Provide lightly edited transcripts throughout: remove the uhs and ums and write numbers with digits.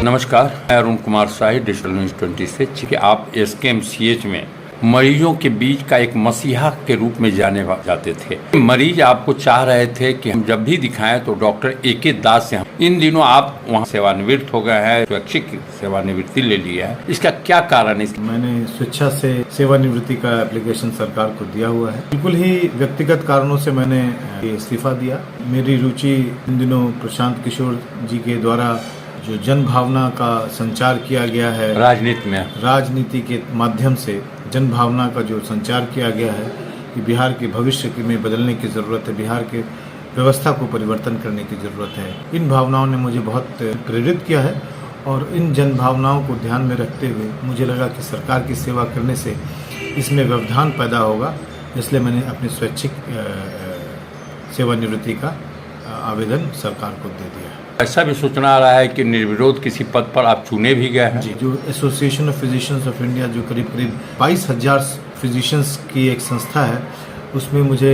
नमस्कार, मैं Arun Kumar Shahi digital news 20 से। कि आप एसकेएमसीएच में मरीजों के बीच का एक मसीहा के रूप में जाने जाते थे। मरीज आपको चाह रहे थे कि हम जब भी दिखाएं तो डॉक्टर एके दास से हम। इन दिनों आप वहां सेवानिवृत्त हो गए हैं, स्वैच्छिक सेवानिवृत्ति ले लिया है, इसका क्या कारण है? मैंने स्वेच्छा से सेवानिवृत्ति का एप्लीकेशन सरकार को दिया हुआ है। बिल्कुल ही व्यक्तिगत कारणों से मैंने इस्तीफा दिया। मेरी रुचि इन दिनों प्रशांत किशोर जी के द्वारा जो जन भावना का संचार किया गया है, राजनीति के माध्यम से जन भावना का जो संचार किया गया है कि बिहार के भविष्य में बदलने की ज़रूरत है, बिहार के व्यवस्था को परिवर्तन करने की ज़रूरत है। इन भावनाओं ने मुझे बहुत प्रेरित किया है और इन जन भावनाओं को ध्यान में रखते हुए मुझे लगा कि सरकार की सेवा करने से इसमें व्यवधान पैदा होगा, इसलिए मैंने अपनी स्वैच्छिक सेवानिवृत्ति का आवेदन सरकार को दे दिया। ऐसा भी सूचना आ रहा है कि निर्विरोध किसी पद पर आप चुने भी गए हैं। जी, जो association of physicians of India, जो करीब 22,000 फिजिशियंस की एक संस्था है, उसमें मुझे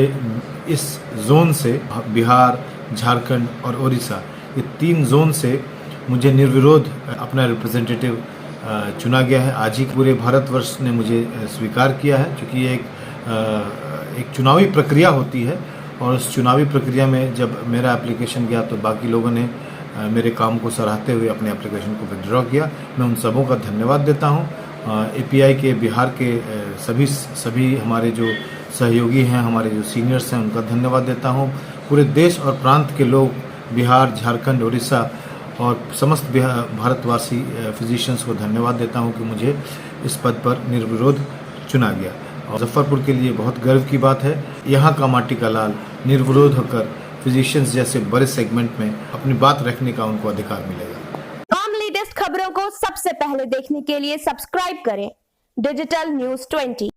इस जोन से बिहार, झारखंड और उड़ीसा, ये 3 जोन से मुझे निर्विरोध अपना रिप्रेजेंटेटिव चुना गया है। आज ही पूरे भारतवर्ष ने मुझे स्वीकार किया है, क्योंकि ये एक चुनावी प्रक्रिया होती है और उस चुनावी प्रक्रिया में जब मेरा एप्लीकेशन गया तो बाकी लोगों ने मेरे काम को सराहते हुए अपने एप्लीकेशन को विड्रॉ किया। मैं उन सबों का धन्यवाद देता हूं। एपीआई के बिहार के सभी हमारे जो सहयोगी हैं, हमारे जो सीनियर्स हैं, उनका धन्यवाद देता हूं। पूरे देश और प्रांत के लोग, बिहार, झारखंड, उड़ीसा और समस्त भारतवासी फिजिशियंस को धन्यवाद देता हूं कि मुझे इस पद पर निर्विरोध चुना गया। और मुजफ्फरपुर के लिए बहुत गर्व की बात है। यहाँ का माटी का लाल निर्विरोध होकर फिजिशियंस जैसे बड़े सेगमेंट में अपनी बात रखने का उनको अधिकार मिलेगा। तमाम लेटेस्ट खबरों को सबसे पहले देखने के लिए सब्सक्राइब करें डिजिटल न्यूज 20।